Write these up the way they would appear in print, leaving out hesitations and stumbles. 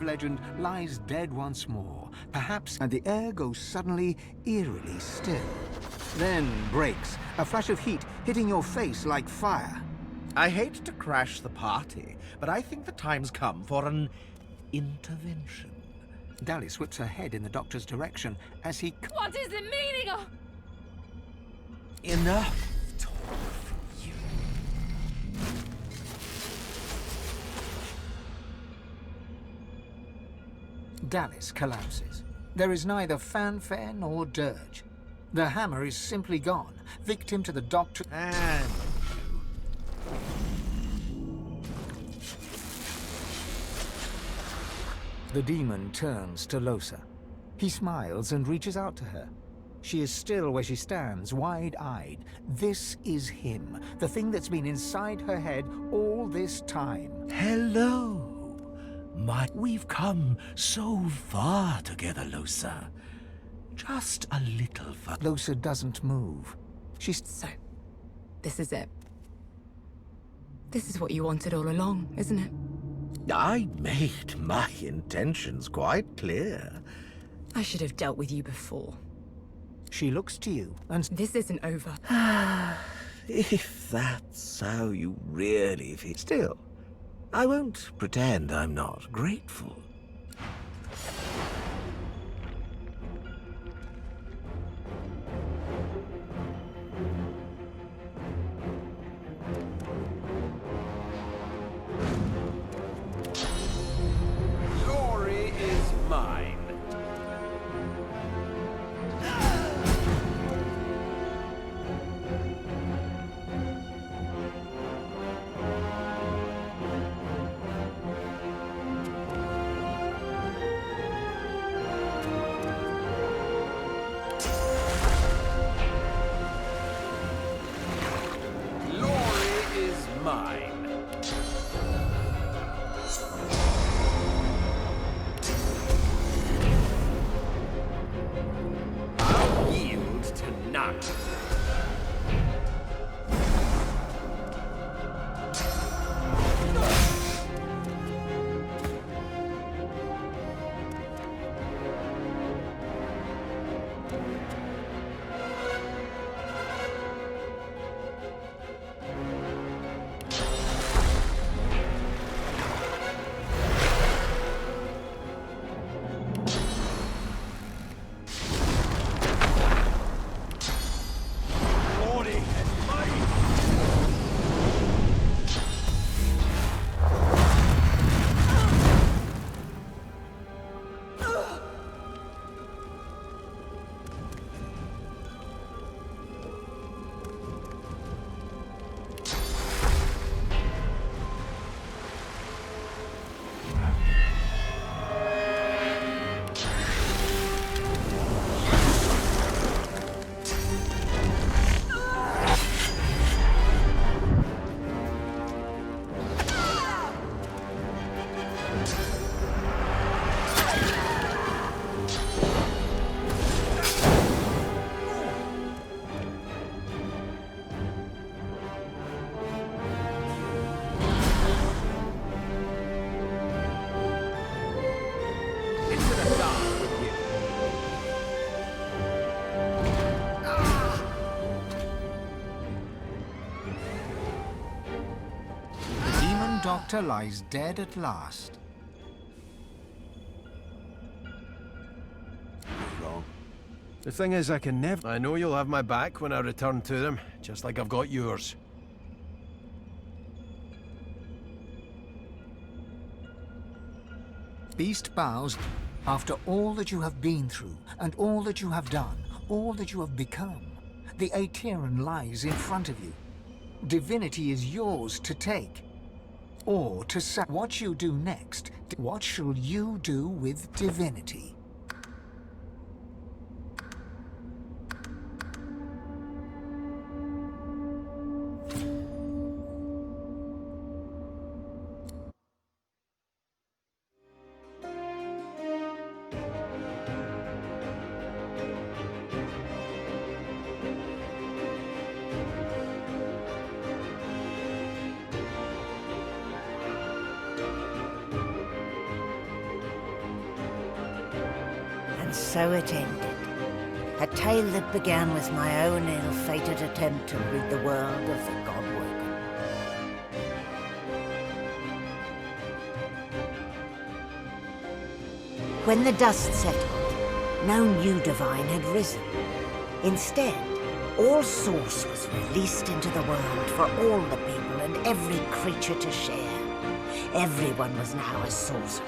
legend lies dead once more, perhaps, and the air goes suddenly, eerily still. Then breaks, a flash of heat hitting your face like fire. I hate to crash the party, but I think the time's come for an intervention. Dallis whips her head in the doctor's direction as he... What is the meaning of... Enough talk from you. Dallis collapses. There is neither fanfare nor dirge. The hammer is simply gone, victim to the doctor... And The demon turns to Lohse. He smiles and reaches out to her. She is still where she stands, wide-eyed. This is him, the thing that's been inside her head all this time. hello. We've come so far together, Lohse. Just a little far. Lohse doesn't move. She's... So, this is it. This is what you wanted all along, isn't it? I made my intentions quite clear. I should have dealt with you before. She looks to you and... This isn't over. If that's how you really feel. Still, I won't pretend I'm not grateful. Glory is mine. Glory is mine. I'll yield to none. Glory is mine. Into the dark with you. The demon doctor lies dead at last. Wrong. The thing is, I can never... I know you'll have my back when I return to them, just like I've got yours. Beast bows. After all that you have been through, and all that you have done, all that you have become, the Aetheran lies in front of you. Divinity is yours to take. Or to what you do next, what shall you do with divinity? And so it ended. A tale that began with my own ill-fated attempt to rid the world of the Godwoken. When the dust settled, no new divine had risen. Instead, all Source was released into the world for all the people and every creature to share. Everyone was now a sorcerer.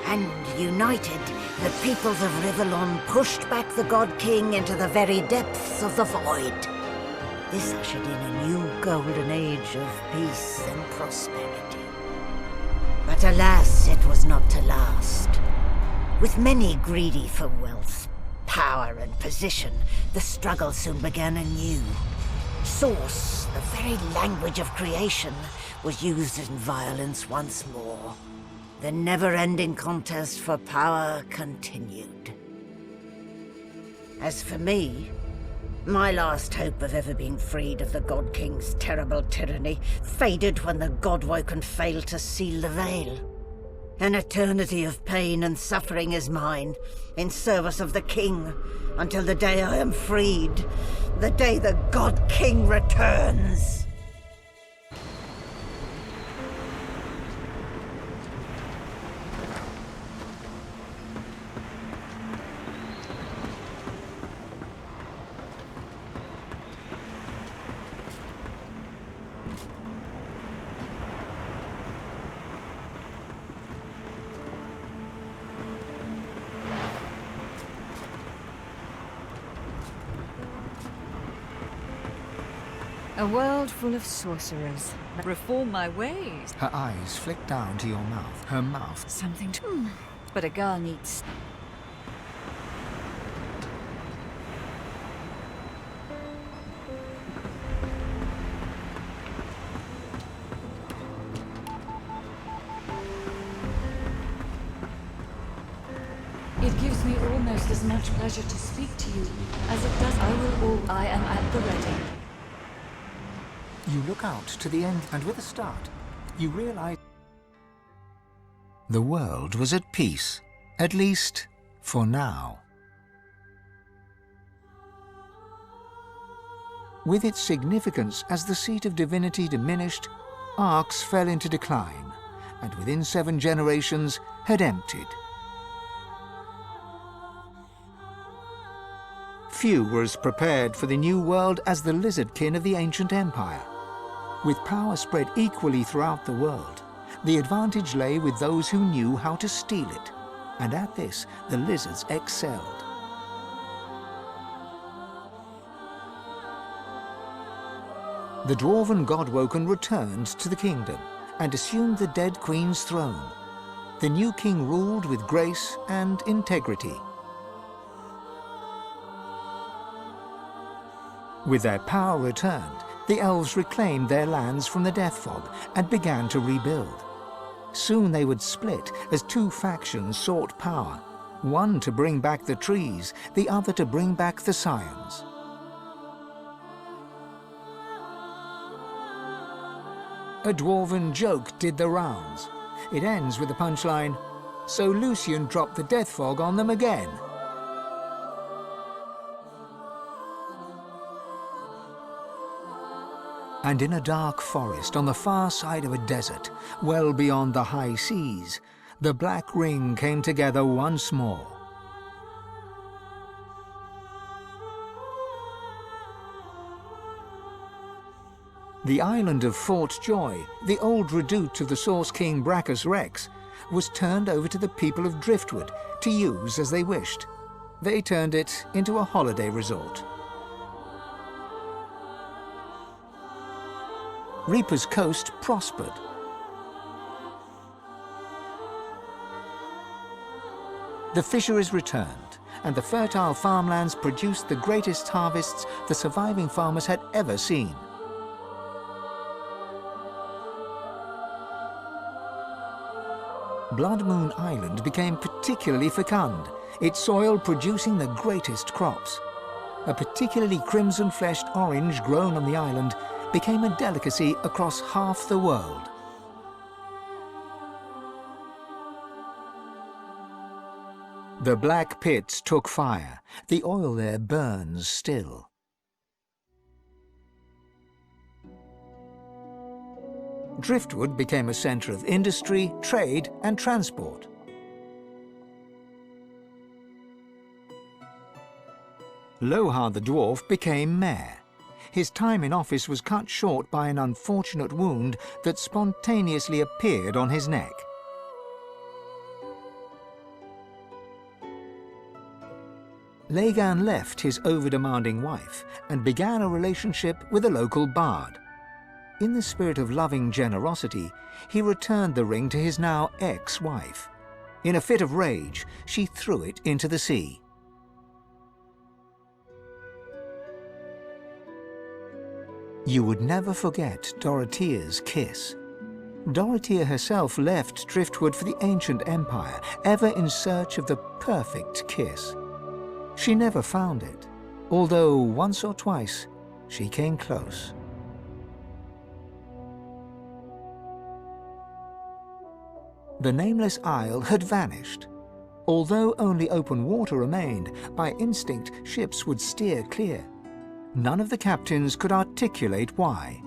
And united, the peoples of Rivellon pushed back the God King into the very depths of the void. This ushered in a new golden age of peace and prosperity. But alas, it was not to last. With many greedy for wealth, power and position, the struggle soon began anew. Source, the very language of creation, was used in violence once more. The never-ending contest for power continued. As for me, my last hope of ever being freed of the God King's terrible tyranny faded when the Godwoken failed to seal the veil. An eternity of pain and suffering is mine, in service of the King, until the day I am freed, the day the God King returns. A world full of sorcerers. Reform my ways. Her eyes flick down to your mouth. Her mouth. Something to... But a girl needs... It gives me almost as much pleasure to speak to you as it does. I am at the ready. You look out to the end, and with a start, you realize the world was at peace, at least for now. With its significance as the seat of divinity diminished, Arx fell into decline, and within 7 generations had emptied. Few were as prepared for the new world as the lizardkin of the ancient empire. With power spread equally throughout the world, the advantage lay with those who knew how to steal it, and at this the lizards excelled. The dwarven Godwoken returned to the kingdom and assumed the dead queen's throne. The new king ruled with grace and integrity. With their power returned, the elves reclaimed their lands from the Death Fog and began to rebuild. Soon they would split as 2 factions sought power, one to bring back the trees, the other to bring back the scions. A dwarven joke did the rounds. It ends with the punchline, "So Lucian dropped the Death Fog on them again." And in a dark forest on the far side of a desert, well beyond the high seas, the Black Ring came together once more. The island of Fort Joy, the old redoubt of the Source King Brachus Rex, was turned over to the people of Driftwood to use as they wished. They turned it into a holiday resort. Reaper's Coast prospered. The fisheries returned, and the fertile farmlands produced the greatest harvests the surviving farmers had ever seen. Blood Moon Island became particularly fecund, its soil producing the greatest crops. A particularly crimson-fleshed orange grown on the island became a delicacy across half the world. The black pits took fire. The oil there burns still. Driftwood became a centre of industry, trade, and transport. Lohar the dwarf became mayor. His time in office was cut short by an unfortunate wound that spontaneously appeared on his neck. Lagan left his over-demanding wife and began a relationship with a local bard. In the spirit of loving generosity, he returned the ring to his now ex-wife. In a fit of rage, she threw it into the sea. You would never forget Dorothea's kiss. Dorothea herself left Driftwood for the ancient empire, ever in search of the perfect kiss. She never found it, although once or twice she came close. The nameless isle had vanished. Although only open water remained, by instinct ships would steer clear. None of the captains could articulate why.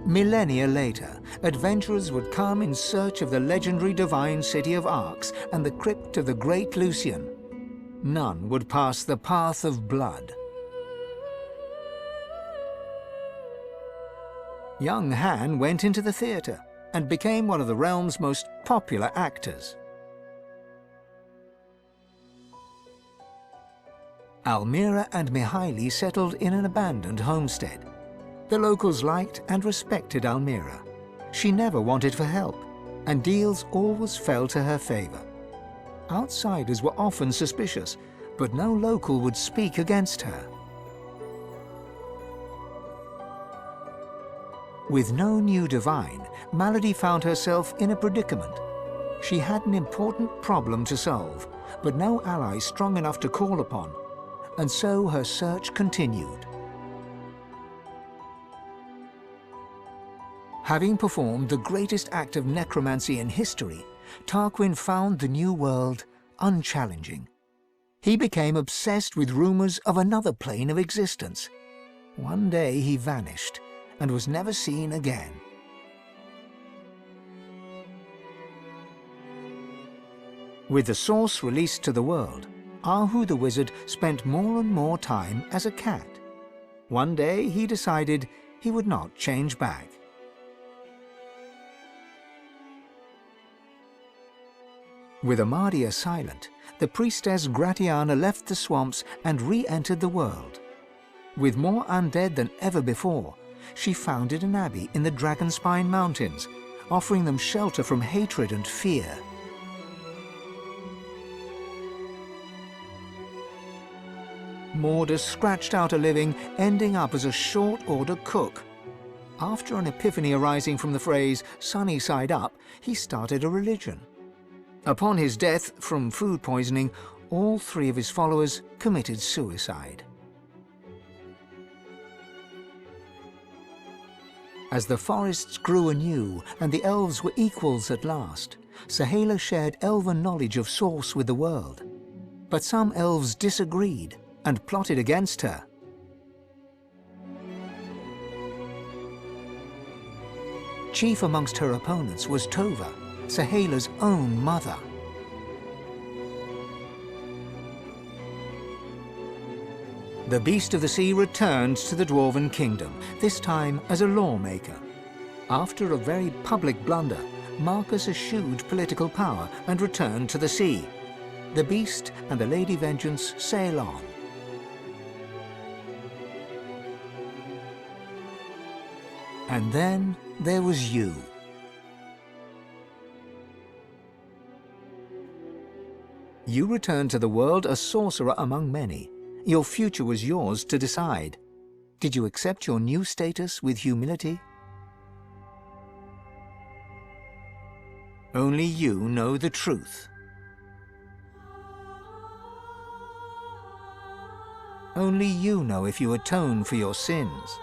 Millennia later, adventurers would come in search of the legendary divine city of Arx and the crypt of the great Lucian. None would pass the path of blood. Young Han went into the theatre and became one of the realm's most popular actors. Almira and Mihaili settled in an abandoned homestead. The locals liked and respected Almira. She never wanted for help, and deals always fell to her favor. Outsiders were often suspicious, but no local would speak against her. With no new divine, Malady found herself in a predicament. She had an important problem to solve, but no ally strong enough to call upon, and so her search continued. Having performed the greatest act of necromancy in history, Tarquin found the new world unchallenging. He became obsessed with rumors of another plane of existence. One day he vanished and was never seen again. With the source released to the world, Ahu the wizard spent more and more time as a cat. One day he decided he would not change back. With Amadia silent, the priestess Gratiana left the swamps and re-entered the world. With more undead than ever before, she founded an abbey in the Dragonspine Mountains, offering them shelter from hatred and fear. Mordus scratched out a living, ending up as a short-order cook. After an epiphany arising from the phrase, sunny side up, he started a religion. Upon his death from food poisoning, all three of his followers committed suicide. As the forests grew anew and the elves were equals at last, Sahala shared elven knowledge of source with the world. But some elves disagreed and plotted against her. Chief amongst her opponents was Tova, Sahala's own mother. The Beast of the Sea returned to the Dwarven Kingdom, this time as a lawmaker. After a very public blunder, Marcus eschewed political power and returned to the sea. The Beast and the Lady Vengeance sail on. And then there was you. You returned to the world a sorcerer among many. Your future was yours to decide. Did you accept your new status with humility? Only you know the truth. Only you know if you atone for your sins.